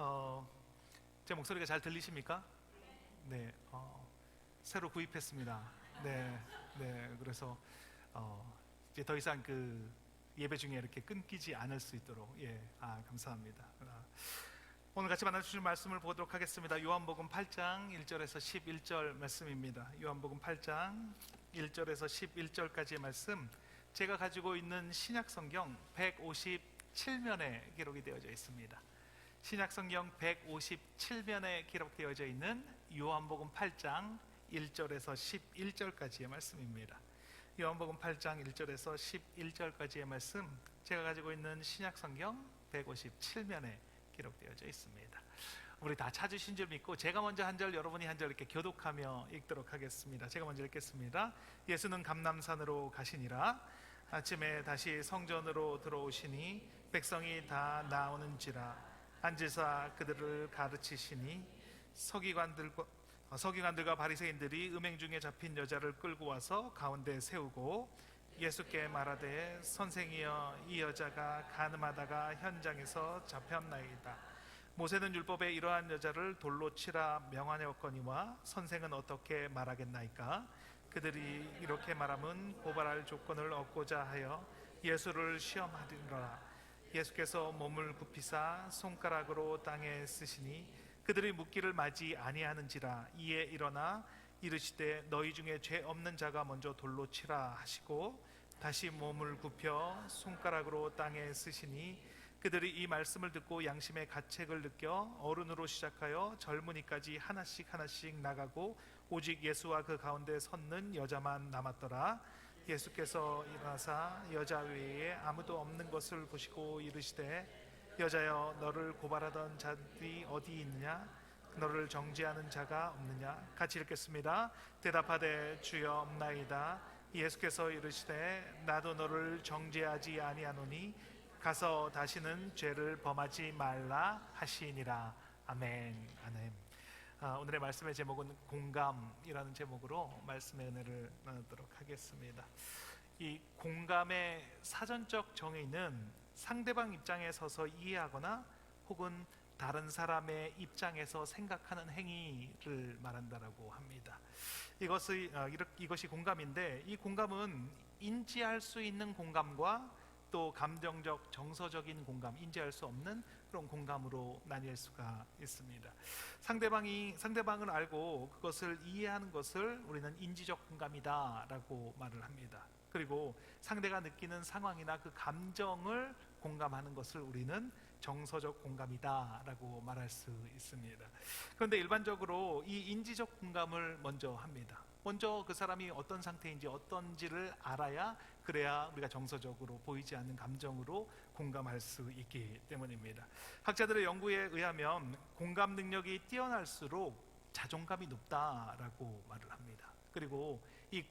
어, 제 목소리가 잘 들리십니까? 네, 새로 구입했습니다. 네, 네, 그래서 이제 더 이상 그 예배 중에 이렇게 끊기지 않을 수 있도록 감사합니다. 오늘 같이 만나주실 말씀을 보도록 하겠습니다. 요한복음 8장 1절에서 11절 말씀입니다. 요한복음 8장 1절에서 11절까지의 말씀, 제가 가지고 있는 신약성경 157면에 기록이 되어져 있습니다. 신약성경 157면에 기록되어져 있는 요한복음 8장 1절에서 11절까지의 말씀입니다. 요한복음 8장 1절에서 11절까지의 말씀, 제가 가지고 있는 신약성경 157면에 기록되어져 있습니다. 우리 다 찾으신 줄 믿고 제가 먼저 한 절, 여러분이 한 절 이렇게 교독하며 읽도록 하겠습니다. 제가 먼저 읽겠습니다. 예수는 감람산으로 가시니라. 아침에 다시 성전으로 들어오시니 백성이 다 나오는지라. 앉으사 그들을 가르치시니 서기관들과 바리새인들이 음행 중에 잡힌 여자를 끌고 와서 가운데 세우고 예수께 말하되, 선생이여, 이 여자가 간음하다가 현장에서 잡혔나이다. 모세는 율법에 이러한 여자를 돌로 치라 명하였거니와 선생은 어떻게 말하겠나이까? 그들이 이렇게 말함은 고발할 조건을 얻고자 하여 예수를 시험하리라. 예수께서 몸을 굽히사 손가락으로 땅에 쓰시니 그들이 묻기를 마지 아니하는지라. 이에 일어나 이르시되, 너희 중에 죄 없는 자가 먼저 돌로 치라 하시고 다시 몸을 굽혀 손가락으로 땅에 쓰시니 그들이 이 말씀을 듣고 양심의 가책을 느껴 어른으로 시작하여 젊은이까지 하나씩 하나씩 나가고 오직 예수와 그 가운데 섰는 여자만 남았더라. 예수께서 일어나사 여자 외에 아무도 없는 것을 보시고 이르시되, 여자여, 너를 고발하던 자들이 어디 있느냐? 너를 정죄하는 자가 없느냐? 같이 읽겠습니다. 대답하되, 주여, 없나이다. 예수께서 이르시되, 나도 너를 정죄하지 아니하노니 가서 다시는 죄를 범하지 말라 하시니라. 아멘. 아멘. 오늘의 말씀의 제목은 공감이라는 제목으로 말씀의 은혜를 나누도록 하겠습니다. 이 공감의 사전적 정의는 상대방 입장에 서서 이해하거나 혹은 다른 사람의 입장에서 생각하는 행위를 말한다라고 합니다. 이것이 공감인데, 이 공감은 인지할 수 있는 공감과 또 감정적, 정서적인 공감, 인지할 수 없는 그런 공감으로 나뉠 수가 있습니다. 상대방을 알고 그것을 이해하는 것을 우리는 인지적 공감이다라고 말을 합니다. 그리고 상대가 느끼는 상황이나 그 감정을 공감하는 것을 우리는 정서적 공감이다라고 말할 수 있습니다. 그런데 일반적으로 이 인지적 공감을 먼저 합니다. 먼저 그 사람이 어떤 상태인지 어떤지를 알아야, 그래야 우리가 정서적으로 보이지 않는 감정으로 공감할 수 있기 때문입니다. 학자들의 연구에 의하면 공감 능력이 뛰어날수록 자존감이 높다라고 말을 합니다. 그리고 이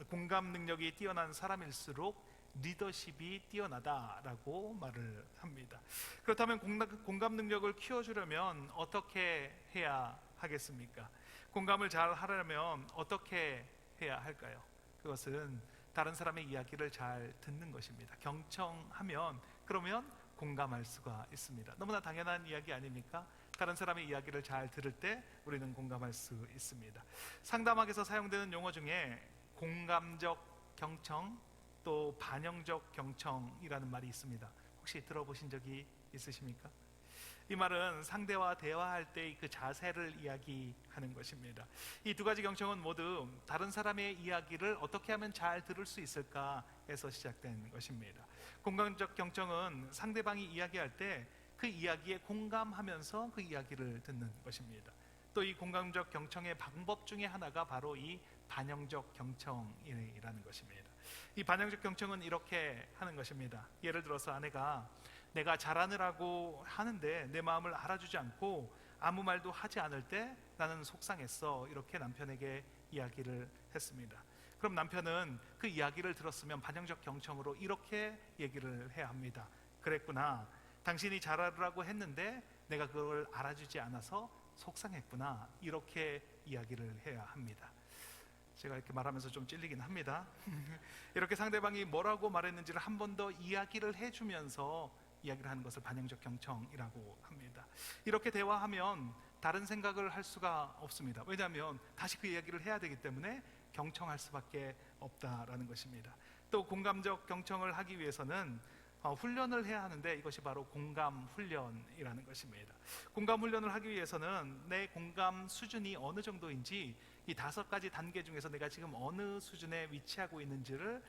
공감 능력이 뛰어난 사람일수록 리더십이 뛰어나다라고 말을 합니다. 그렇다면 공감 능력을 키워주려면 어떻게 해야 하겠습니까? 공감을 잘 하려면 어떻게 해야 할까요? 그것은 다른 사람의 이야기를 잘 듣는 것입니다. 경청하면, 그러면 공감할 수가 있습니다. 너무나 당연한 이야기 아닙니까? 다른 사람의 이야기를 잘 들을 때 우리는 공감할 수 있습니다. 상담학에서 사용되는 용어 중에 공감적 경청, 또 반영적 경청이라는 말이 있습니다. 혹시 들어보신 적이 있으십니까? 이 말은 상대와 대화할 때의 그 자세를 이야기하는 것입니다. 이 두 가지 경청은 모두 다른 사람의 이야기를 어떻게 하면 잘 들을 수 있을까에서 시작된 것입니다. 공감적 경청은 상대방이 이야기할 때 그 이야기에 공감하면서 그 이야기를 듣는 것입니다. 또 이 공감적 경청의 방법 중에 하나가 바로 이 반영적 경청이라는 것입니다. 이 반영적 경청은 이렇게 하는 것입니다. 예를 들어서 아내가 내가 잘하느라고 하는데 내 마음을 알아주지 않고 아무 말도 하지 않을 때 나는 속상했어, 이렇게 남편에게 이야기를 했습니다. 그럼 남편은 그 이야기를 들었으면 반영적 경청으로 이렇게 얘기를 해야 합니다. 그랬구나, 당신이 잘하라고 했는데 내가 그걸 알아주지 않아서 속상했구나, 이렇게 이야기를 해야 합니다. 제가 이렇게 말하면서 좀 찔리긴 합니다. 이렇게 상대방이 뭐라고 말했는지를 한 번 더 이야기를 해주면서 이야기를 하는 것을 반영적 경청이라고 합니다. 이렇게 대화하면 다른 생각을 할 수가 없습니다. 왜냐하면 다시 그 이야기를 해야 되기 때문에 경청할 수밖에 없다라는 것입니다. 또 공감적 경청을 하기 위해서는 훈련을 해야 하는데, 이것이 바로 공감 훈련이라는 것입니다. 공감 훈련을 하기 위해서는 내 공감 수준이 어느 정도인지, 이 5가지 단계 중에서 내가 지금 어느 수준에 위치하고 있는지를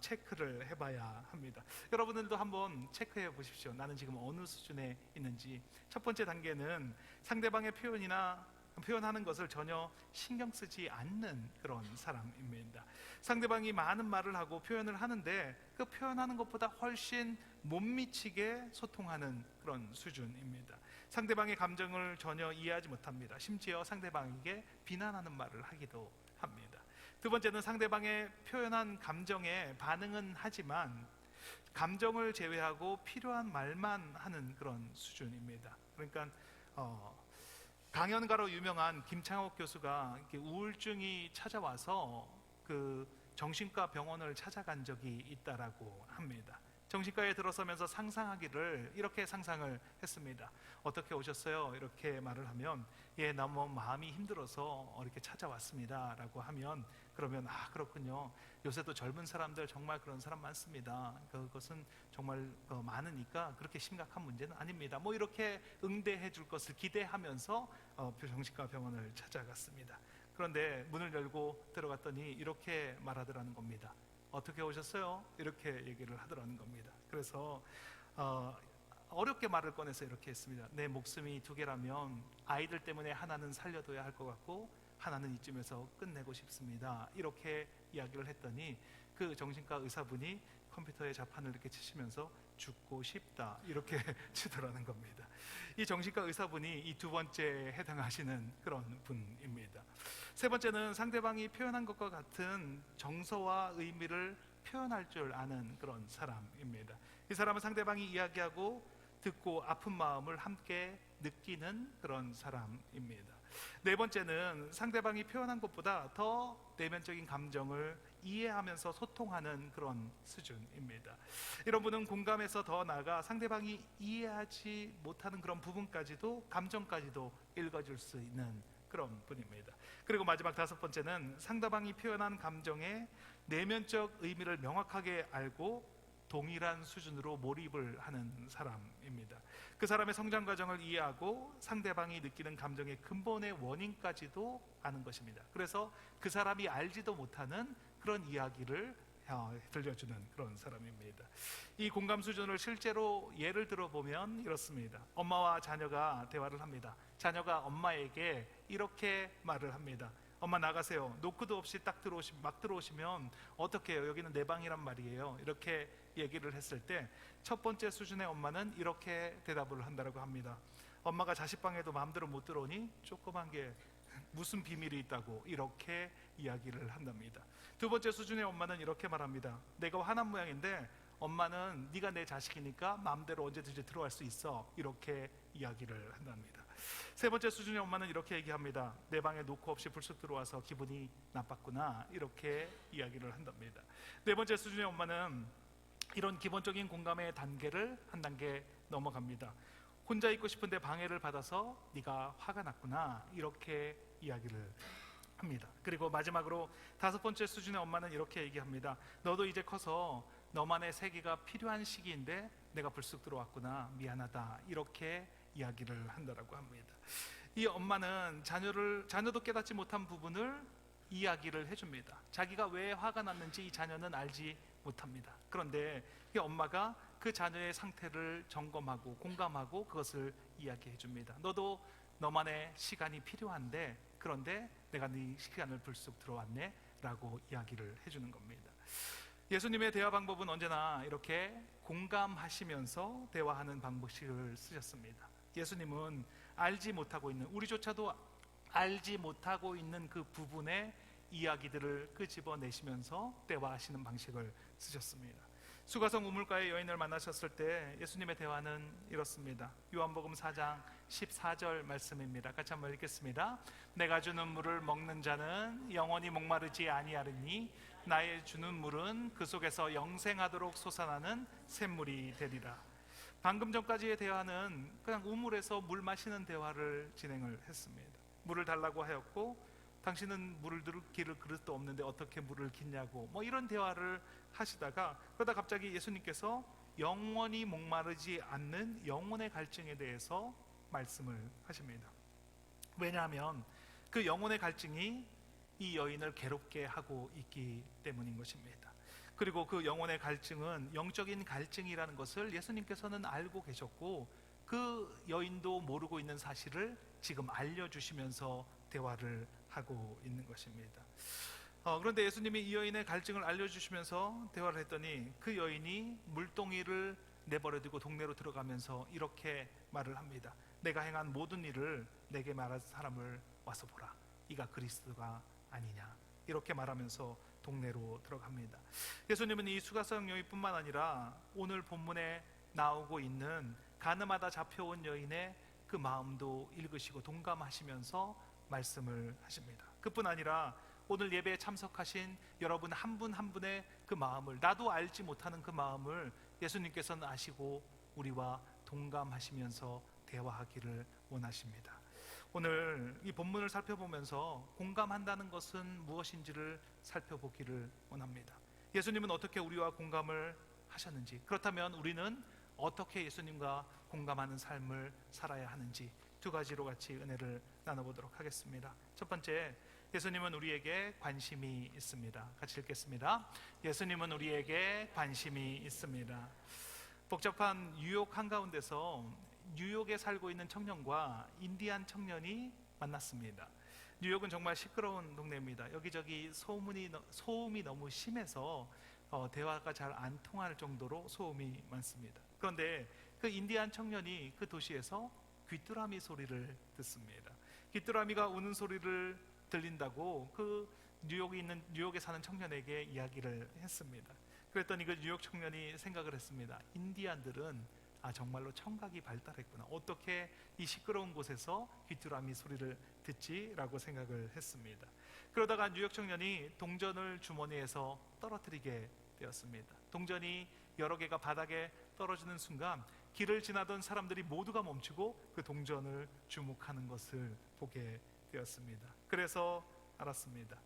체크를 해봐야 합니다. 여러분들도 한번 체크해 보십시오. 나는 지금 어느 수준에 있는지. 첫 번째 단계는 상대방의 표현하는 것을 전혀 신경 쓰지 않는 그런 사람입니다. 상대방이 많은 말을 하고 표현을 하는데 그 표현하는 것보다 훨씬 못 미치게 소통하는 그런 수준입니다. 상대방의 감정을 전혀 이해하지 못합니다. 심지어 상대방에게 비난하는 말을 하기도 합니다. 두 번째는 상대방의 표현한 감정에 반응은 하지만 감정을 제외하고 필요한 말만 하는 그런 수준입니다. 그러니까 강연가로 유명한 김창옥 교수가 우울증이 찾아와서 그 정신과 병원을 찾아간 적이 있다라고 합니다. 정신과에 들어서면서 상상하기를 이렇게 상상을 했습니다. 어떻게 오셨어요? 이렇게 말을 하면, 예, 너무 마음이 힘들어서 이렇게 찾아왔습니다 라고 하면, 그러면 그렇군요. 요새도 젊은 사람들 정말 그런 사람 많습니다. 그것은 정말 많으니까 그렇게 심각한 문제는 아닙니다. 이렇게 응대해 줄 것을 기대하면서 정신과 병원을 찾아갔습니다. 그런데 문을 열고 들어갔더니 이렇게 말하더라는 겁니다. 어떻게 오셨어요? 이렇게 얘기를 하더라는 겁니다. 그래서 어렵게 말을 꺼내서 이렇게 했습니다. 내 목숨이 2개라면 아이들 때문에 하나는 살려둬야 할 것 같고 하나는 이쯤에서 끝내고 싶습니다. 이렇게 이야기를 했더니 그 정신과 의사분이 컴퓨터에 자판을 이렇게 치시면서 죽고 싶다 이렇게 치더라는 겁니다. 이 정신과 의사분이 이 2번째에 해당하시는 그런 분입니다. 세 번째는 상대방이 표현한 것과 같은 정서와 의미를 표현할 줄 아는 그런 사람입니다. 이 사람은 상대방이 이야기하고 듣고 아픈 마음을 함께 느끼는 그런 사람입니다. 네 번째는 상대방이 표현한 것보다 더 내면적인 감정을 이해하면서 소통하는 그런 수준입니다. 이런 분은 공감에서 더 나아가 상대방이 이해하지 못하는 그런 부분까지도, 감정까지도 읽어줄 수 있는 그런 분입니다. 그리고 마지막 5번째는 상대방이 표현한 감정의 내면적 의미를 명확하게 알고 동일한 수준으로 몰입을 하는 사람입니다. 그 사람의 성장 과정을 이해하고 상대방이 느끼는 감정의 근본의 원인까지도 아는 것입니다. 그래서 그 사람이 알지도 못하는 그런 이야기를 들려주는 그런 사람입니다. 이 공감 수준을 실제로 예를 들어보면 이렇습니다. 엄마와 자녀가 대화를 합니다. 자녀가 엄마에게 이렇게 말을 합니다. 엄마 나가세요. 노크도 없이 막 들어오시면 어떡해요? 여기는 내 방이란 말이에요. 이렇게 얘기를 했을 때 첫 번째 수준의 엄마는 이렇게 대답을 한다고 합니다. 엄마가 자식 방에도 마음대로 못 들어오니 조그만 게 무슨 비밀이 있다고 이렇게 이야기를 한답니다. 두 번째 수준의 엄마는 이렇게 말합니다. 내가 화난 모양인데 엄마는 네가 내 자식이니까 마음대로 언제든지 들어갈 수 있어. 이렇게 이야기를 한답니다. 세 번째 수준의 엄마는 이렇게 얘기합니다. 내 방에 노크 없이 불쑥 들어와서 기분이 나빴구나. 이렇게 이야기를 한답니다. 네 번째 수준의 엄마는 이런 기본적인 공감의 단계를 한 단계 넘어갑니다. 혼자 있고 싶은데 방해를 받아서 네가 화가 났구나. 이렇게 이야기를 합니다. 그리고 마지막으로 5번째 수준의 엄마는 이렇게 얘기합니다. 너도 이제 커서 너만의 세계가 필요한 시기인데 내가 불쑥 들어왔구나. 미안하다. 이렇게 이야기를 한다고 합니다. 이 엄마는 자녀도 깨닫지 못한 부분을 이야기를 해줍니다. 자기가 왜 화가 났는지 이 자녀는 알지 못합니다. 그런데 이 엄마가 그 자녀의 상태를 점검하고 공감하고 그것을 이야기해 줍니다. 너도 너만의 시간이 필요한데 그런데 내가 네 시간을 불쑥 들어왔네 라고 이야기를 해주는 겁니다. 예수님의 대화 방법은 언제나 이렇게 공감하시면서 대화하는 방식을 쓰셨습니다. 예수님은 우리조차도 알지 못하고 있는 그 부분의 이야기들을 끄집어내시면서 대화하시는 방식을 쓰셨습니다. 수가성 우물가의 여인을 만나셨을 때 예수님의 대화는 이렇습니다. 요한복음 4장 14절 말씀입니다. 같이 한번 읽겠습니다. 내가 주는 물을 먹는 자는 영원히 목마르지 아니하리니 나의 주는 물은 그 속에서 영생하도록 솟아나는 샘물이 되리라. 방금 전까지의 대화는 그냥 우물에서 물 마시는 대화를 진행을 했습니다. 물을 달라고 하였고, 당신은 물을 기를 그릇도 없는데 어떻게 물을 깃냐고, 뭐 이런 대화를 하시다가, 그러다 갑자기 예수님께서 영원히 목마르지 않는 영혼의 갈증에 대해서 말씀을 하십니다. 왜냐하면 그 영혼의 갈증이 이 여인을 괴롭게 하고 있기 때문인 것입니다. 그리고 그 영혼의 갈증은 영적인 갈증이라는 것을 예수님께서는 알고 계셨고, 그 여인도 모르고 있는 사실을 지금 알려주시면서 대화를 하고 있는 것입니다. 그런데 예수님이 이 여인의 갈증을 알려주시면서 대화를 했더니, 그 여인이 물동이를 내버려두고 동네로 들어가면서 이렇게 말을 합니다. 내가 행한 모든 일을 내게 말한 사람을 와서 보라. 이가 그리스도가 아니냐. 이렇게 말하면서 동네로 들어갑니다. 예수님은 이 수가성 여인뿐만 아니라 오늘 본문에 나오고 있는 가늠하다 잡혀온 여인의 그 마음도 읽으시고 동감하시면서 말씀을 하십니다. 그뿐 아니라 오늘 예배에 참석하신 여러분 한 분 한 분의 그 마음을, 나도 알지 못하는 그 마음을 예수님께서는 아시고 우리와 동감하시면서 대화하기를 원하십니다. 오늘 이 본문을 살펴보면서 공감한다는 것은 무엇인지를 살펴보기를 원합니다. 예수님은 어떻게 우리와 공감을 하셨는지, 그렇다면 우리는 어떻게 예수님과 공감하는 삶을 살아야 하는지 두 가지로 같이 은혜를 나눠보도록 하겠습니다. 첫 번째, 예수님은 우리에게 관심이 있습니다. 같이 읽겠습니다. 예수님은 우리에게 관심이 있습니다. 복잡한 뉴욕 한가운데서 뉴욕에 살고 있는 청년과 인디안 청년이 만났습니다. 뉴욕은 정말 시끄러운 동네입니다. 여기저기 소음이 너무 심해서 대화가 잘 안 통할 정도로 소음이 많습니다. 그런데 그 인디안 청년이 그 도시에서 귀뚜라미 소리를 듣습니다. 귀뚜라미가 우는 소리를 들린다고 그 뉴욕에 사는 청년에게 이야기를 했습니다. 그랬더니 그 뉴욕 청년이 생각을 했습니다. 인디안들은 정말로 청각이 발달했구나. 어떻게 이 시끄러운 곳에서 귀뚜라미 소리를 듣지? 라고 생각을 했습니다. 그러다가 뉴욕 청년이 동전을 주머니에서 떨어뜨리게 되었습니다. 동전이 여러 개가 바닥에 떨어지는 순간 길을 지나던 사람들이 모두가 멈추고 그 동전을 주목하는 것을 보게 되었습니다. 그래서 알았습니다.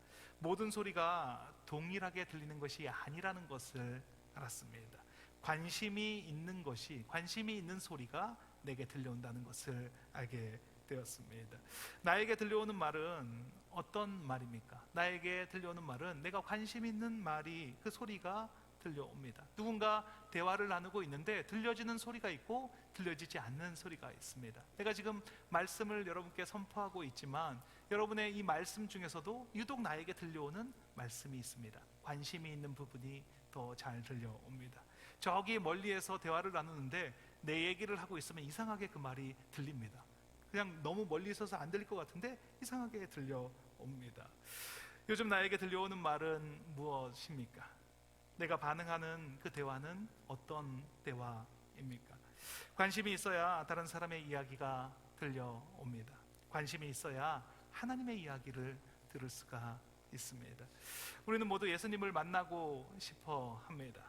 모든 소리가 동일하게 들리는 것이 아니라는 것을 알았습니다. 관심이 있는 소리가 내게 들려온다는 것을 알게 되었습니다. 나에게 들려오는 말은 어떤 말입니까? 나에게 들려오는 말은 내가 관심 있는 말이, 그 소리가 들려옵니다. 누군가 대화를 나누고 있는데 들려지는 소리가 있고 들려지지 않는 소리가 있습니다. 내가 지금 말씀을 여러분께 선포하고 있지만 여러분의 이 말씀 중에서도 유독 나에게 들려오는 말씀이 있습니다. 관심이 있는 부분이 더 잘 들려옵니다. 저기 멀리에서 대화를 나누는데 내 얘기를 하고 있으면 이상하게 그 말이 들립니다. 그냥 너무 멀리 있어서 안 들릴 것 같은데 이상하게 들려옵니다. 요즘 나에게 들려오는 말은 무엇입니까? 내가 반응하는 그 대화는 어떤 대화입니까? 관심이 있어야 다른 사람의 이야기가 들려옵니다. 관심이 있어야 하나님의 이야기를 들을 수가 있습니다. 우리는 모두 예수님을 만나고 싶어 합니다.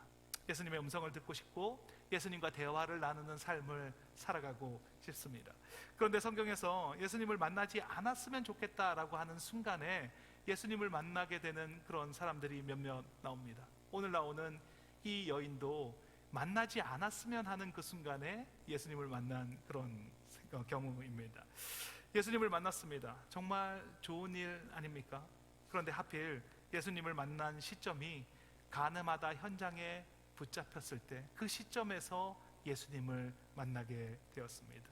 예수님의 음성을 듣고 싶고 예수님과 대화를 나누는 삶을 살아가고 싶습니다. 그런데 성경에서 예수님을 만나지 않았으면 좋겠다라고 하는 순간에 예수님을 만나게 되는 그런 사람들이 몇몇 나옵니다. 오늘 나오는 이 여인도 만나지 않았으면 하는 그 순간에 예수님을 만난 그런 경우입니다. 예수님을 만났습니다. 정말 좋은 일 아닙니까? 그런데 하필 예수님을 만난 시점이 가늠하다 현장에 붙잡혔을 때, 그 시점에서 예수님을 만나게 되었습니다.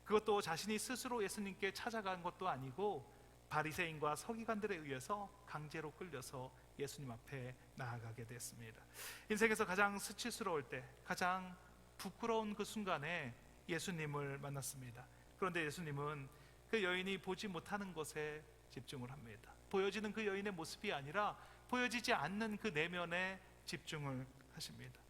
그것도 자신이 스스로 예수님께 찾아간 것도 아니고 바리새인과 서기관들에 의해서 강제로 끌려서 예수님 앞에 나아가게 됐습니다. 인생에서 가장 수치스러울 때, 가장 부끄러운 그 순간에 예수님을 만났습니다. 그런데 예수님은 그 여인이 보지 못하는 것에 집중을 합니다. 보여지는 그 여인의 모습이 아니라 보여지지 않는 그 내면에 집중을 하십니다.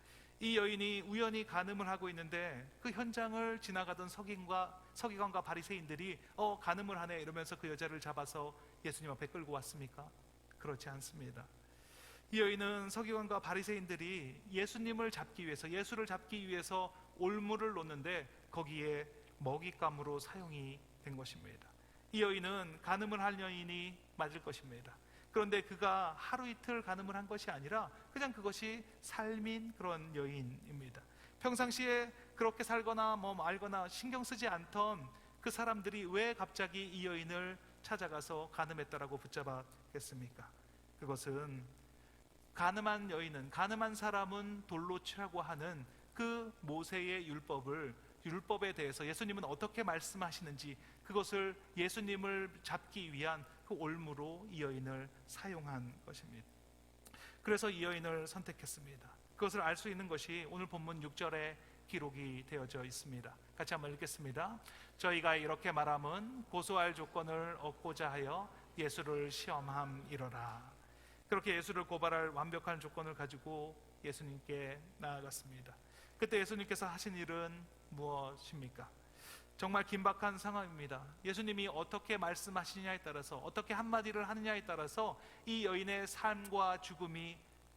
이 여인이 우연히 간음을 하고 있는데 그 현장을 지나가던 서기관과 바리새인들이 간음을 하네 이러면서 그 여자를 잡아서 예수님 앞에 끌고 왔습니까? 그렇지 않습니다. 이 여인은 서기관과 바리새인들이 예수를 잡기 위해서 올무를 놓는데 거기에 먹잇감으로 사용이 된 것입니다. 이 여인은 간음을 할 여인이 맞을 것입니다. 그런데 그가 하루 이틀 간음을 한 것이 아니라 그냥 그것이 삶인 그런 여인입니다. 평상시에 그렇게 살거나 알거나 신경 쓰지 않던 그 사람들이 왜 갑자기 이 여인을 찾아가서 간음했다라고 붙잡았겠습니까? 그것은 간음한 여인은, 간음한 사람은 돌로 치라고 하는 그 모세의 율법에 대해서 예수님은 어떻게 말씀하시는지 그것을 예수님을 잡기 위한 그 올무로 이 여인을 사용한 것입니다. 그래서 이 여인을 선택했습니다. 그것을 알 수 있는 것이 오늘 본문 6절에 기록이 되어져 있습니다. 같이 한번 읽겠습니다. 저희가 이렇게 말함은 고소할 조건을 얻고자 하여 예수를 시험함이러라. 그렇게 예수를 고발할 완벽한 조건을 가지고 예수님께 나아갔습니다. 그때 예수님께서 하신 일은 무엇입니까? 정말 긴박한 상황입니다. 예수님이 어떻게 말씀하시느냐에 따라서, 어떻게 한마디를 하느냐에 따라서 이 여인의 삶과 죽음이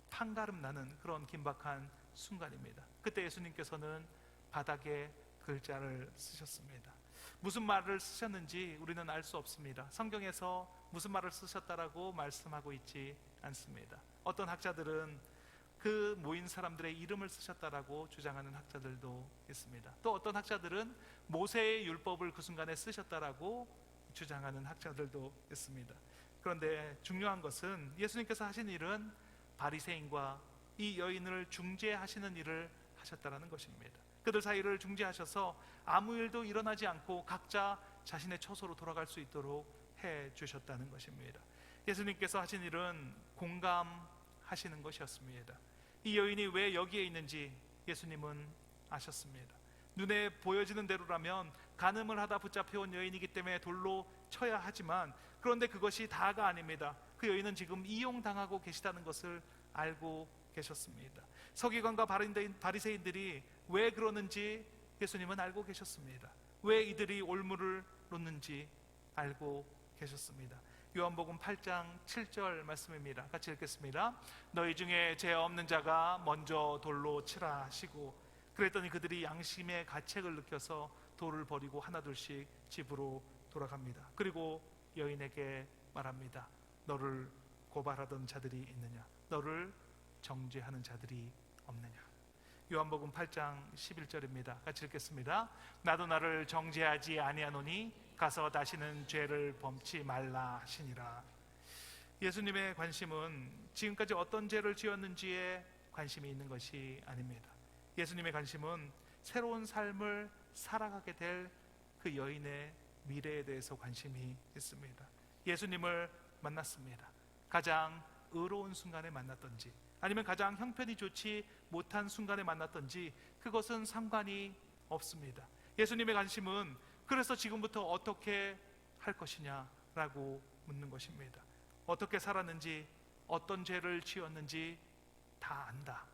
판가름 나는 그런 긴박한 순간입니다. 그때 예수님께서는 바닥에 글자를 쓰셨습니다. 무슨 말을 쓰셨는지 우리는 알 수 없습니다. 성경에서 무슨 말을 쓰셨다라고 말씀하고 있지 않습니다. 어떤 학자들은 그 모인 사람들의 이름을 쓰셨다라고 주장하는 학자들도 있습니다. 또 어떤 학자들은 모세의 율법을 그 순간에 쓰셨다라고 주장하는 학자들도 있습니다. 그런데 중요한 것은 예수님께서 하신 일은 바리새인과 이 여인을 중재하시는 일을 하셨다라는 것입니다. 그들 사이를 중재하셔서 아무 일도 일어나지 않고 각자 자신의 처소로 돌아갈 수 있도록 해 주셨다는 것입니다. 예수님께서 하신 일은 공감하시는 것이었습니다. 이 여인이 왜 여기에 있는지 예수님은 아셨습니다. 눈에 보여지는 대로라면 간음을 하다 붙잡혀온 여인이기 때문에 돌로 쳐야 하지만, 그런데 그것이 다가 아닙니다. 그 여인은 지금 이용당하고 계시다는 것을 알고 계셨습니다. 서기관과 바리새인들이 왜 그러는지 예수님은 알고 계셨습니다. 왜 이들이 올무를 놓는지 알고 계셨습니다. 요한복음 8장 7절 말씀입니다. 같이 읽겠습니다. 너희 중에 죄 없는 자가 먼저 돌로 치라 하시고, 그랬더니 그들이 양심의 가책을 느껴서 돌을 버리고 하나둘씩 집으로 돌아갑니다. 그리고 여인에게 말합니다. 너를 고발하던 자들이 있느냐? 너를 정죄하는 자들이 없느냐? 요한복음 8장 11절입니다. 같이 읽겠습니다. 나도 나를 정죄하지 아니하노니 가서 다시는 죄를 범치 말라 하시니라. 예수님의 관심은 지금까지 어떤 죄를 지었는지에 관심이 있는 것이 아닙니다. 예수님의 관심은 새로운 삶을 살아가게 될 그 여인의 미래에 대해서 관심이 있습니다. 예수님을 만났습니다. 가장 의로운 순간에 만났던지 아니면 가장 형편이 좋지 못한 순간에 만났던지 그것은 상관이 없습니다. 예수님의 관심은 그래서 지금부터 어떻게 할 것이냐라고 묻는 것입니다. 어떻게 살았는지, 어떤 죄를 지었는지 다 안다.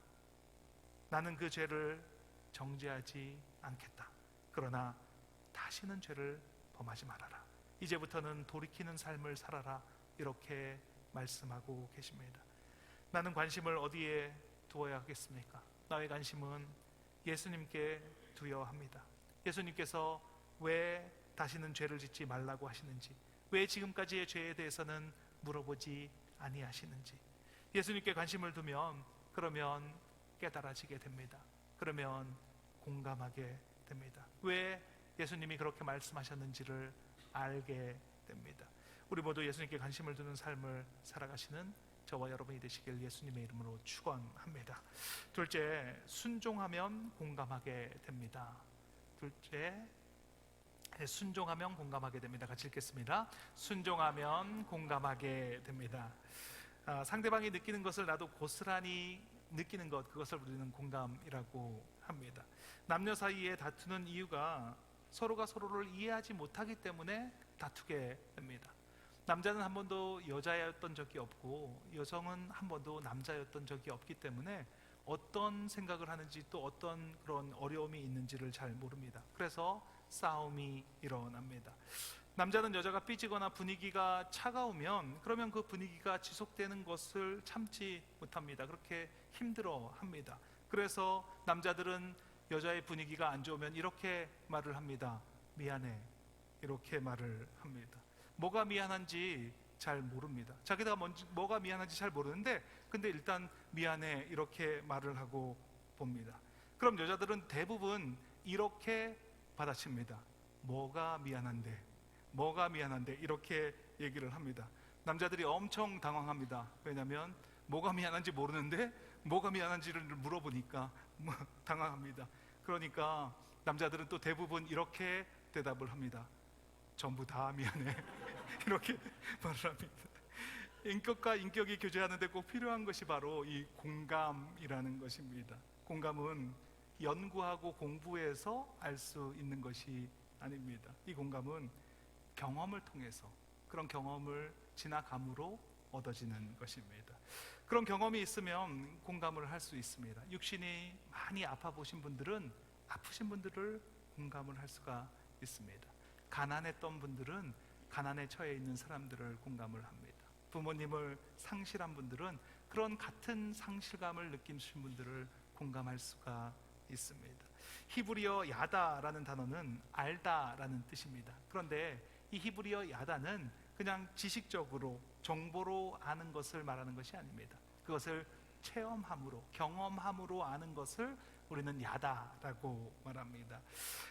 나는 그 죄를 정죄하지 않겠다. 그러나 다시는 죄를 범하지 말아라. 이제부터는 돌이키는 삶을 살아라. 이렇게 말씀하고 계십니다. 나는 관심을 어디에 두어야 하겠습니까? 나의 관심은 예수님께 두어야 합니다. 예수님께서 왜 다시는 죄를 짓지 말라고 하시는지, 왜 지금까지의 죄에 대해서는 물어보지 아니하시는지, 예수님께 관심을 두면 그러면 깨달아지게 됩니다. 그러면 공감하게 됩니다. 왜 예수님이 그렇게 말씀하셨는지를 알게 됩니다. 우리 모두 예수님께 관심을 두는 삶을 살아가시는 저와 여러분이 되시길 예수님의 이름으로 축원합니다. 둘째, 순종하면 공감하게 됩니다. 둘째, 순종하면 공감하게 됩니다. 같이 읽겠습니다. 순종하면 공감하게 됩니다. 상대방이 느끼는 것을 나도 고스란히 느끼는 것, 그것을 우리는 공감이라고 합니다. 남녀 사이에 다투는 이유가 서로가 서로를 이해하지 못하기 때문에 다투게 됩니다. 남자는 한 번도 여자였던 적이 없고 여성은 한 번도 남자였던 적이 없기 때문에 어떤 생각을 하는지 또 어떤 그런 어려움이 있는지를 잘 모릅니다. 그래서 싸움이 일어납니다. 남자는 여자가 삐지거나 분위기가 차가우면 그러면 그 분위기가 지속되는 것을 참지 못합니다. 그렇게 힘들어합니다. 그래서 남자들은 여자의 분위기가 안 좋으면 이렇게 말을 합니다. 미안해. 이렇게 말을 합니다. 뭐가 미안한지 잘 모릅니다. 자기가 뭐가 미안한지 잘 모르는데 근데 일단 미안해 이렇게 말을 하고 봅니다. 그럼 여자들은 대부분 이렇게 받아칩니다. 뭐가 미안한데, 뭐가 미안한데 이렇게 얘기를 합니다. 남자들이 엄청 당황합니다. 왜냐하면 뭐가 미안한지 모르는데 뭐가 미안한지를 물어보니까 당황합니다. 그러니까 남자들은 또 대부분 이렇게 대답을 합니다. 전부 다 미안해. 이렇게 말을 합니다. 인격과 인격이 교제하는데 꼭 필요한 것이 바로 이 공감이라는 것입니다. 공감은 연구하고 공부해서 알 수 있는 것이 아닙니다. 이 공감은 경험을 통해서, 그런 경험을 지나감으로 얻어지는 것입니다. 그런 경험이 있으면 공감을 할 수 있습니다. 육신이 많이 아파 보신 분들은 아프신 분들을 공감을 할 수가 있습니다. 가난했던 분들은 가난에 처해 있는 사람들을 공감을 합니다. 부모님을 상실한 분들은 그런 같은 상실감을 느끼신 분들을 공감할 수가 있습니다. 히브리어 야다라는 단어는 알다라는 뜻입니다. 그런데 이 히브리어 야다는 그냥 지식적으로 정보로 아는 것을 말하는 것이 아닙니다. 그것을 체험함으로, 경험함으로 아는 것을 우리는 야다라고 말합니다.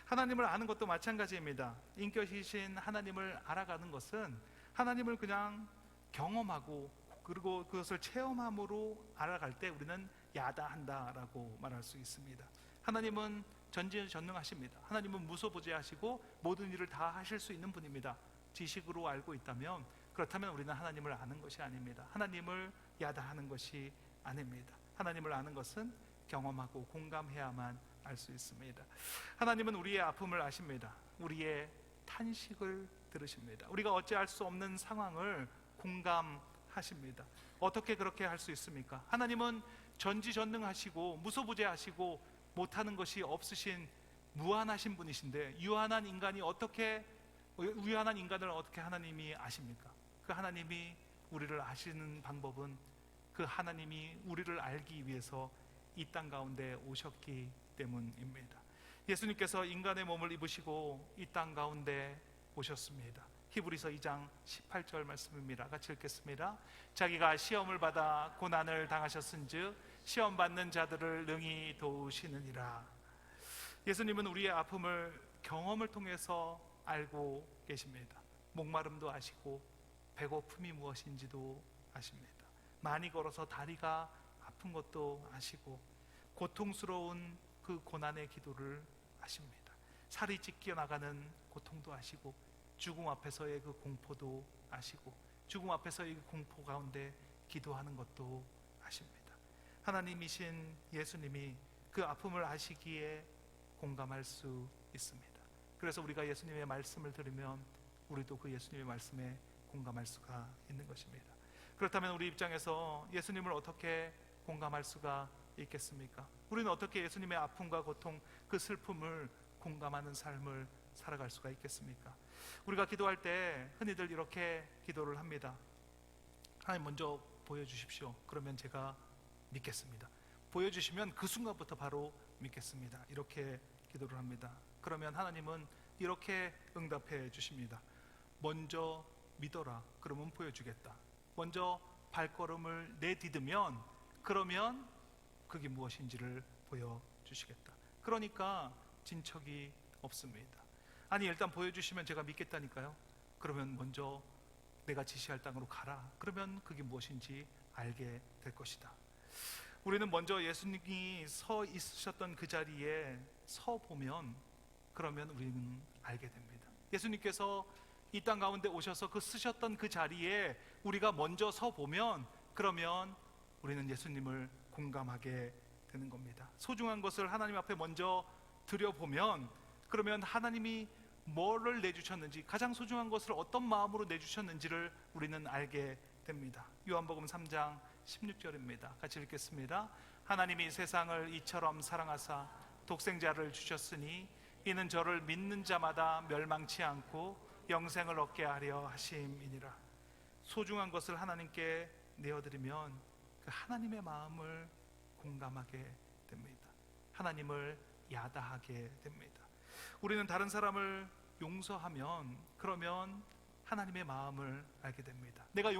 하나님을 아는 것도 마찬가지입니다. 인격이신 하나님을 알아가는 것은 하나님을 그냥 경험하고 그리고 그것을 체험함으로 알아갈 때 우리는 야다한다라고 말할 수 있습니다. 하나님은 전지전능하십니다. 하나님은 무소부재하시고 모든 일을 다 하실 수 있는 분입니다. 지식으로 알고 있다면, 그렇다면 우리는 하나님을 아는 것이 아닙니다. 하나님을 야다하는 것이 아닙니다. 하나님을 아는 것은 경험하고 공감해야만 알 수 있습니다. 하나님은 우리의 아픔을 아십니다. 우리의 탄식을 들으십니다. 우리가 어찌할 수 없는 상황을 공감하십니다. 어떻게 그렇게 할 수 있습니까? 하나님은 전지전능하시고 무소부재하시고 못하는 것이 없으신 무한하신 분이신데 유한한 인간을 어떻게 하나님이 아십니까? 그 하나님이 우리를 아시는 방법은 그 하나님이 우리를 알기 위해서 이 땅 가운데 오셨기 때문입니다. 예수님께서 인간의 몸을 입으시고 이 땅 가운데 오셨습니다. 히브리서 2장 18절 말씀입니다. 같이 읽겠습니다. 자기가 시험을 받아 고난을 당하셨은즉 시험 받는 자들을 능히 도우시느니라. 예수님은 우리의 아픔을 경험을 통해서 알고 계십니다. 목마름도 아시고 배고픔이 무엇인지도 아십니다. 많이 걸어서 다리가 아픈 것도 아시고 고통스러운 그 고난의 기도를 아십니다. 살이 찢겨 나가는 고통도 아시고 죽음 앞에서의 그 공포도 아시고 죽음 앞에서의 그 공포 가운데 기도하는 것도 아십니다. 하나님이신 예수님이 그 아픔을 아시기에 공감할 수 있습니다. 그래서 우리가 예수님의 말씀을 들으면 우리도 그 예수님의 말씀에 공감할 수가 있는 것입니다. 그렇다면 우리 입장에서 예수님을 어떻게 공감할 수가 있겠습니까? 우리는 어떻게 예수님의 아픔과 고통, 그 슬픔을 공감하는 삶을 살아갈 수가 있겠습니까? 우리가 기도할 때 흔히들 이렇게 기도를 합니다. 하나님 먼저 보여주십시오. 그러면 제가 믿겠습니다. 보여주시면 그 순간부터 바로 믿겠습니다. 이렇게 기도를 합니다. 그러면 하나님은 이렇게 응답해 주십니다. 먼저 믿어라. 그러면 보여주겠다. 먼저 발걸음을 내디디면 그러면 그게 무엇인지를 보여주시겠다. 그러니까 진척이 없습니다. 아니 일단 보여주시면 제가 믿겠다니까요. 그러면 먼저 내가 지시할 땅으로 가라. 그러면 그게 무엇인지 알게 될 것이다. 우리는 먼저 예수님이 서 있으셨던 그 자리에 서 보면 그러면 우리는 알게 됩니다. 예수님께서 이 땅 가운데 오셔서 그 쓰셨던 그 자리에 우리가 먼저 서 보면 그러면 우리는 예수님을 공감하게 되는 겁니다. 소중한 것을 하나님 앞에 먼저 드려보면 그러면 하나님이 뭐를 내주셨는지, 가장 소중한 것을 어떤 마음으로 내주셨는지를 우리는 알게 됩니다. 요한복음 3장 16절입니다. 같이 읽겠습니다. 하나님이 세상을 이처럼 사랑하사 독생자를 주셨으니 이는 저를 믿는 자마다 멸망치 않고 영생을 얻게 하려 하심이니라. 소중한 것을 하나님께 내어드리면 그 하나님의 마음을 공감하게 됩니다. 하나님을 야다하게 됩니다. 우리는 다른 사람을 용서하면 그러면 하나님의 마음을 알게 됩니다. 내가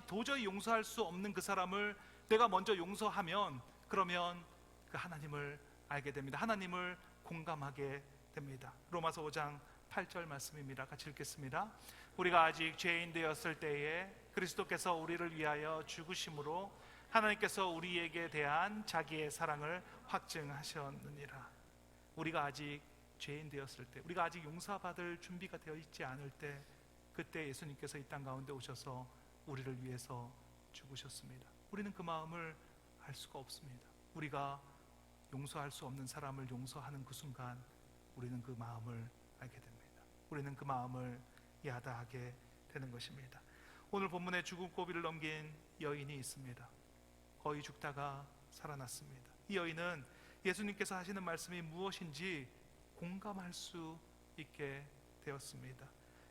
도저히 용서할 수 없는 그 사람을 내가 먼저 용서하면 그러면 그 하나님을 알게 됩니다. 하나님을 공감하게 됩니다. 로마서 5장 8절 말씀입니다. 같이 읽겠습니다. 우리가 아직 죄인 되었을 때에 그리스도께서 우리를 위하여 죽으심으로 하나님께서 우리에게 대한 자기의 사랑을 확증하셨느니라. 우리가 아직 죄인 되었을 때, 우리가 아직 용서받을 준비가 되어 있지 않을 때, 그때 예수님께서 이 땅 가운데 오셔서 우리를 위해서 죽으셨습니다. 우리는 그 마음을 알 수가 없습니다. 우리가 용서할 수 없는 사람을 용서하는 그 순간 우리는 그 마음을 알게 됩니다. 우리는 그 마음을 야다하게 되는 것입니다. 오늘 본문에 죽음 고비를 넘긴 여인이 있습니다. 거의 죽다가 살아났습니다. 이 여인은 예수님께서 하시는 말씀이 무엇인지 공감할 수 있게 되었습니다.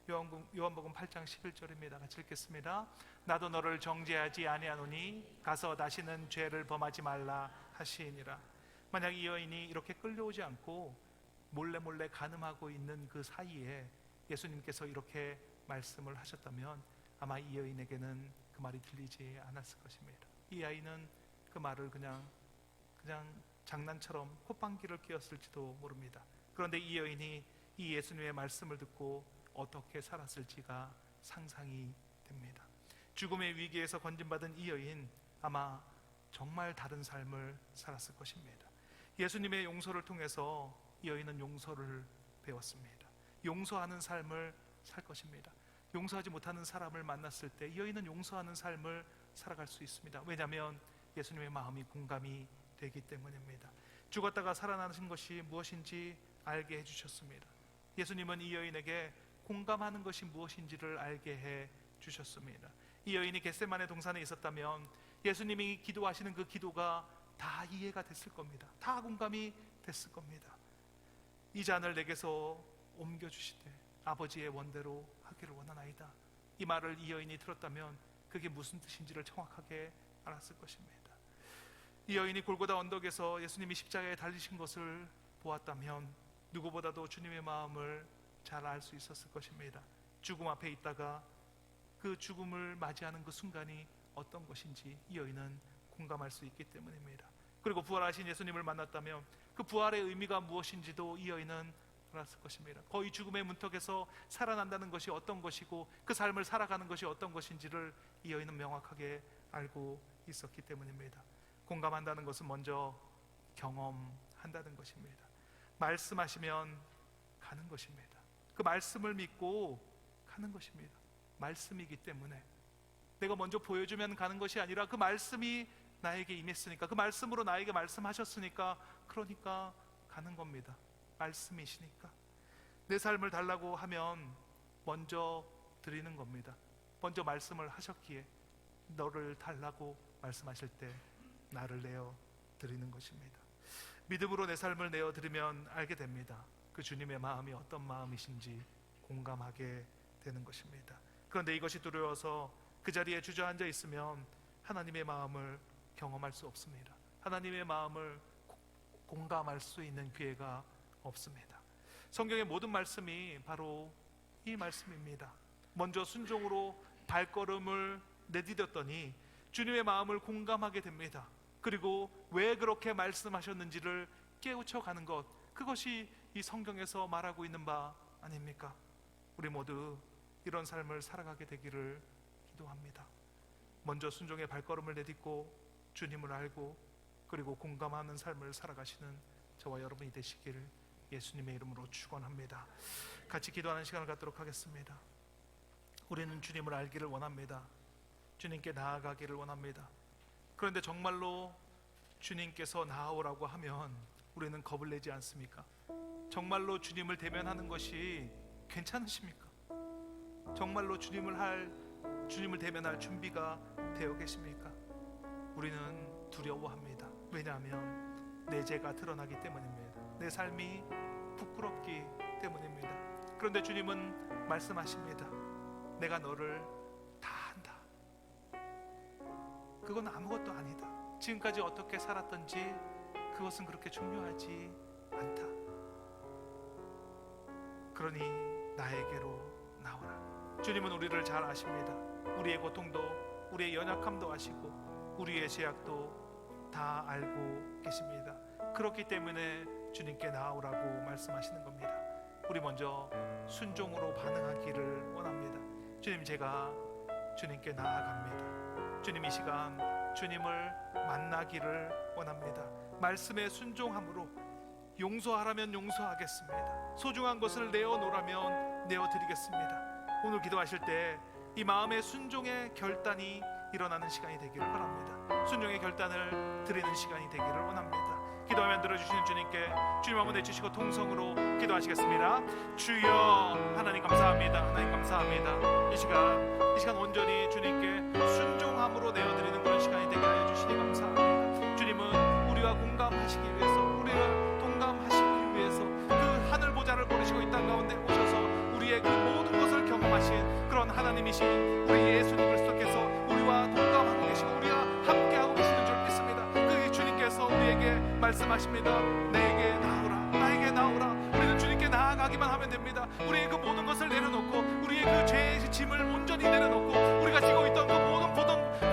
요한복음 8장 11절입니다. 같이 읽겠습니다. 나도 너를 정죄하지 아니하노니 가서 다시는 죄를 범하지 말라 하시니라. 만약 이 여인이 이렇게 끌려오지 않고 몰래 간음하고 있는 그 사이에 예수님께서 이렇게 말씀을 하셨다면 아마 이 여인에게는 그 말이 들리지 않았을 것입니다. 이 아이는 그 말을 그냥 장난처럼 콧방귀를 뀌었을지도 모릅니다. 그런데 이 여인이 이 예수님의 말씀을 듣고 어떻게 살았을지가 상상이 됩니다. 죽음의 위기에서 건진받은 이 여인 아마 정말 다른 삶을 살았을 것입니다. 예수님의 용서를 통해서 이 여인은 용서를 배웠습니다. 용서하는 삶을 살 것입니다. 용서하지 못하는 사람을 만났을 때 이 여인은 용서하는 삶을 살아갈 수 있습니다. 왜냐하면 예수님의 마음이 공감이 되기 때문입니다. 죽었다가 살아나신 것이 무엇인지 알게 해주셨습니다. 예수님은 이 여인에게 공감하는 것이 무엇인지를 알게 해주셨습니다. 이 여인이 겟세마네 동산에 있었다면 예수님이 기도하시는 그 기도가 다 이해가 됐을 겁니다. 다 공감이 됐을 겁니다. 이 잔을 내게서 옮겨주시되 아버지의 원대로 하기를 원하나이다. 이 말을 이 여인이 들었다면 그게 무슨 뜻인지를 정확하게 알았을 것입니다. 이 여인이 골고다 언덕에서 예수님이 십자가에 달리신 것을 보았다면 누구보다도 주님의 마음을 잘 알 수 있었을 것입니다. 죽음 앞에 있다가 그 죽음을 맞이하는 그 순간이 어떤 것인지 이 여인은 공감할 수 있기 때문입니다. 그리고 부활하신 예수님을 만났다면 그 부활의 의미가 무엇인지도 이 여인은 알았을 것입니다. 거의 죽음의 문턱에서 살아난다는 것이 어떤 것이고 그 삶을 살아가는 것이 어떤 것인지를 이 여인은 명확하게 알고 있었기 때문입니다. 공감한다는 것은 먼저 경험한다는 것입니다. 말씀하시면 가는 것입니다. 그 말씀을 믿고 가는 것입니다. 말씀이기 때문에 내가 먼저 보여주면 가는 것이 아니라 그 말씀이 나에게 임했으니까, 그 말씀으로 나에게 말씀하셨으니까, 그러니까 가는 겁니다. 말씀이시니까. 내 삶을 달라고 하면 먼저 드리는 겁니다. 먼저 말씀을 하셨기에 너를 달라고 말씀하실 때 나를 내어 드리는 것입니다. 믿음으로 내 삶을 내어 드리면 알게 됩니다. 그 주님의 마음이 어떤 마음이신지 공감하게 되는 것입니다. 그런데 이것이 두려워서 그 자리에 주저앉아 있으면 하나님의 마음을 경험할 수 없습니다. 하나님의 마음을 공감할 수 있는 기회가 없습니다. 성경의 모든 말씀이 바로 이 말씀입니다. 먼저 순종으로 발걸음을 내디뎠더니 주님의 마음을 공감하게 됩니다. 그리고 왜 그렇게 말씀하셨는지를 깨우쳐가는 것, 그것이 이 성경에서 말하고 있는 바 아닙니까? 우리 모두 이런 삶을 살아가게 되기를 기도합니다. 먼저 순종의 발걸음을 내딛고 주님을 알고 그리고 공감하는 삶을 살아가시는 저와 여러분이 되시기를 예수님의 이름으로 축원합니다. 같이 기도하는 시간을 갖도록 하겠습니다. 우리는 주님을 알기를 원합니다. 주님께 나아가기를 원합니다. 그런데 정말로 주님께서 나아오라고 하면 우리는 겁을 내지 않습니까? 정말로 주님을 대면하는 것이 괜찮으십니까? 정말로 주님을 대면할 준비가 되어 계십니까? 우리는 두려워합니다. 왜냐하면 내 죄가 드러나기 때문입니다. 내 삶이 부끄럽기 때문입니다. 그런데 주님은 말씀하십니다. 내가 너를 다 안다. 그건 아무것도 아니다. 지금까지 어떻게 살았던지 그것은 그렇게 중요하지 않다. 그러니 나에게로 나오라. 주님은 우리를 잘 아십니다. 우리의 고통도, 우리의 연약함도 아시고 우리의 제약도 다 알고 계십니다. 그렇기 때문에 주님께 나오라고 말씀하시는 겁니다. 우리 먼저 순종으로 반응하기를 원합니다. 주님, 제가 주님께 나아갑니다. 주님, 이 시간 주님을 만나기를 원합니다. 말씀에 순종함으로 용서하라면 용서하겠습니다. 소중한 것을 내어놓으라면 내어드리겠습니다. 오늘 기도하실 때 이 마음의 순종의 결단이 일어나는 시간이 되기를 바랍니다. 순종의 결단을 드리는 시간이 되기를 원합니다. 기도하면 들어주시는 주님께 주님 한번 내주시고 통성으로 기도하시겠습니다. 주여, 하나님 감사합니다. 하나님 감사합니다. 이 시간 온전히 주님께 순종함으로 내어드리는 그런 시간이 되게 하여 주시니 감사합니다. 주님은 우리와 공감하시기 위해서, 우리를 동감하시기 위해서 그 하늘 보좌를 고르시고 이 땅 가운데 오셔서 우리의 그 모든 것을 경험하신 그런 하나님이신 우리 예수님 그리스도께서 우리와 동감하고 계시고 우리와 함께하고 계시는 줄 믿습니다. 그 주님께서 우리에게 말씀하십니다. 내게 나오라, 나에게 나오라. 우리는 주님께 나아가기만 하면 됩니다. 우리의 그 모든 것을 내려놓고, 우리의 그 죄의 짐을 온전히 내려놓고, 우리가 지고 있던 그 모든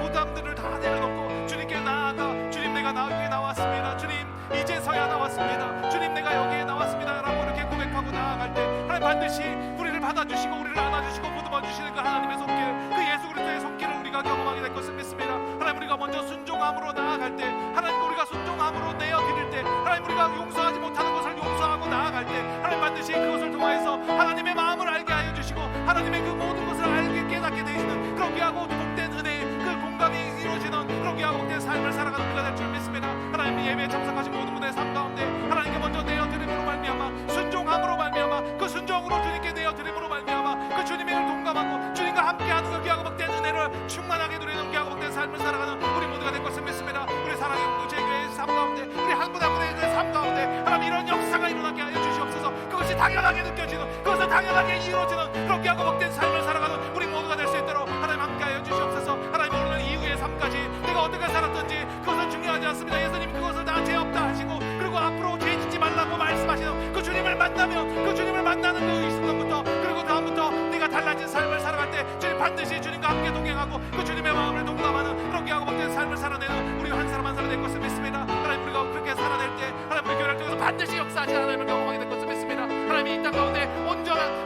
부담들을 다 내려놓고 주님께 나아가, 주님 내가 여기에 나왔습니다. 주님 이제서야 나왔습니다. 주님 내가 여기에 나왔습니다 라고 이렇게 고백하고 나아갈 때 하나님 반드시 우리를 받아주시고 우리를 안아주시고 보듬어주시는 그 하나님의 손길, 그 예수 그리스도의 손길을 우리가 경험하게 될 것을 믿습니다. 하나님, 우리가 먼저 순종함으로 나아갈 때, 하나님 우리가 순종함으로 내어드릴 때, 하나님 우리가 용서하지 못하는 것을 용서하고 나아갈 때 하나님 반드시 그것을 통하여서 하나님의 마음을 알게 하여 주시고 하나님의 그 모든 것을 알게 깨닫게 되시는 그런 귀하고 복된 은혜, 그 공감이 이루어지는 그런 귀하고 복된 삶을 살아가는 우리가 될 줄 믿습니다. 하나님, 예배에 참석하신 모든 분의 삶 가운데 하나님께 먼저 내어드림으로 말미암아, 순종함으로 말미암아, 그 순종으로 주님께 내어드림으로 말미암아 그 주님의 동감하고 주님과 함께하는 그 귀하고 복된 은혜를 충만하게 누리는 귀하고 복된 삶을 살아가는 우리 모두가 될 것을 믿습니다. 우리 사랑의 공동체교회의 삶 가운데, 우리 한 분 한 분의 그 삶 가운데 하나님 이런 역사가 일어나게 하여 주시옵소서. 그것이 당연하게 느껴지는, 그것은 당연하게 이루어지는 그런 귀하고 복된 삶을 살아가는 우리 모두가 될 수 있도록 하나님 함께 하여 주시옵소서. 하나님, 오늘 이후의 삶까지 내가 어떻게 살았던지 그것은 중요하지 않습니다. 예수님 그것을 다 죄 없다 하시고, 그리고 앞으로 죄 짓지 말라고 말씀하시는 그 주님을 만나면, 그 주님을 만나는 그 이 순간부터, 그리고 다음부터 내가 달라진 삶을 살아갈 때 주님 반드시 주님과 함께 동행하고 그 주님의 마음을 동감하는 그런 귀하고 복된 삶을 살아내는 우리 한 사람 한 사람 될 것을 믿습니다. 하나님, 우리가 그렇게 살아낼 때 하나님 우리 교회를 통해서 반드시 역사하시는 하나님을 경험하게 될 것을 믿습니다. 하나님이 이 땅 가운데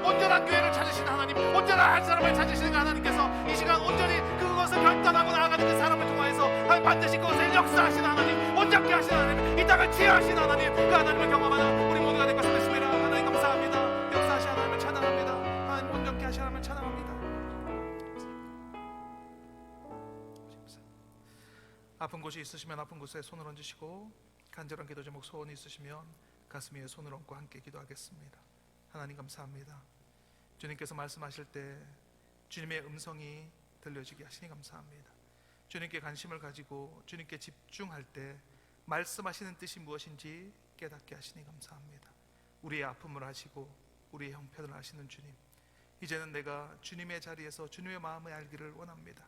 온전한 교회를 찾으시는 하나님, 온전한 한 사람을 찾으시는 하나님께서 이 시간 온전히 그것을 결단하고 나아가는 그 사람을 통하여서 하나님 반드시 그것을 역사하시는 하나님, 온전케 하시는 하나님, 이 땅을 치유하시는 하나님, 그 하나님을 경험하는 우리 모두가 될 것을 믿습니다. 하나님 감사합니다. 역사하시는 하나님을 찬양합니다. 하나님 온전케 하시는 하나님을 찬양합니다. 아픈 곳이 있으시면 아픈 곳에 손을 얹으시고, 간절한 기도 제목 소원이 있으시면 가슴 위에 손을 얹고 함께 기도하겠습니다. 하나님 감사합니다. 주님께서 말씀하실 때 주님의 음성이 들려지게 하시니 감사합니다. 주님께 관심을 가지고 주님께 집중할 때 말씀하시는 뜻이 무엇인지 깨닫게 하시니 감사합니다. 우리의 아픔을 아시고 우리의 형편을 아시는 주님, 이제는 내가 주님의 자리에서 주님의 마음을 알기를 원합니다.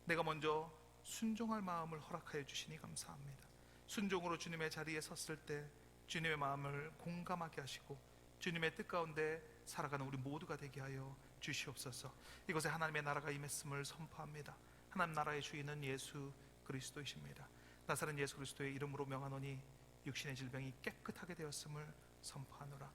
내가 먼저 순종할 마음을 허락하여 주시니 감사합니다. 순종으로 주님의 자리에 섰을 때 주님의 마음을 공감하게 하시고 주님의 뜻 가운데 살아가는 우리 모두가 되게 하여 주시옵소서. 이곳에 하나님의 나라가 임했음을 선포합니다. 하나님 나라의 주인은 예수 그리스도이십니다. 나사렛 예수 그리스도의 이름으로 명하노니 육신의 질병이 깨끗하게 되었음을 선포하노라.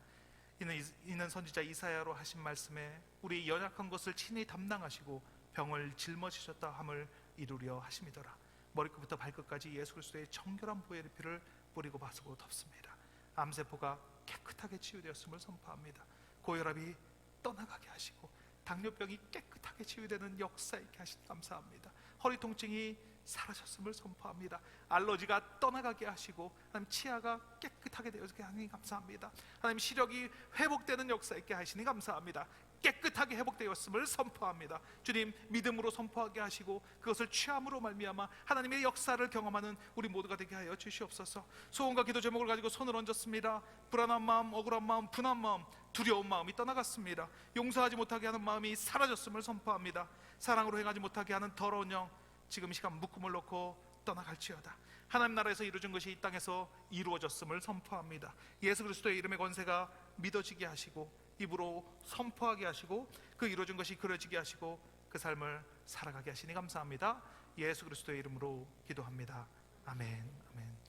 이는 선지자 이사야로 하신 말씀에 우리 연약한 것을 친히 담당하시고 병을 짊어지셨다 함을 이루려 하심이더라. 머리끝부터 발끝까지 예수 그리스도의 정결한 보혈의 피를 뿌리고 바르고 덮습니다. 암세포가 깨끗하게 치유되었음을 선포합니다. 고혈압이 떠나가게 하시고 당뇨병이 깨끗하게 치유되는 역사 있게 하시니 감사합니다. 허리 통증이 사라졌음을 선포합니다. 알러지가 떠나가게 하시고 하나님 치아가 깨끗하게 되어지게 하니 감사합니다. 하나님 시력이 회복되는 역사 있게 하시니 감사합니다. 깨끗하게 회복되었음을 선포합니다. 주님 믿음으로 선포하게 하시고 그것을 취함으로 말미암아 하나님의 역사를 경험하는 우리 모두가 되게 하여 주시옵소서. 소원과 기도 제목을 가지고 손을 얹었습니다. 불안한 마음, 억울한 마음, 분한 마음, 두려운 마음이 떠나갔습니다. 용서하지 못하게 하는 마음이 사라졌음을 선포합니다. 사랑으로 행하지 못하게 하는 더러운 영, 지금 이 시간 묶음을 놓고 떠나갈지어다. 하나님 나라에서 이루어진 것이 이 땅에서 이루어졌음을 선포합니다. 예수 그리스도의 이름의 권세가 믿어지게 하시고 입으로 선포하게 하시고 그 이루어진 것이 그려지게 하시고 그 삶을 살아가게 하시니 감사합니다. 예수 그리스도의 이름으로 기도합니다. 아멘. 아멘.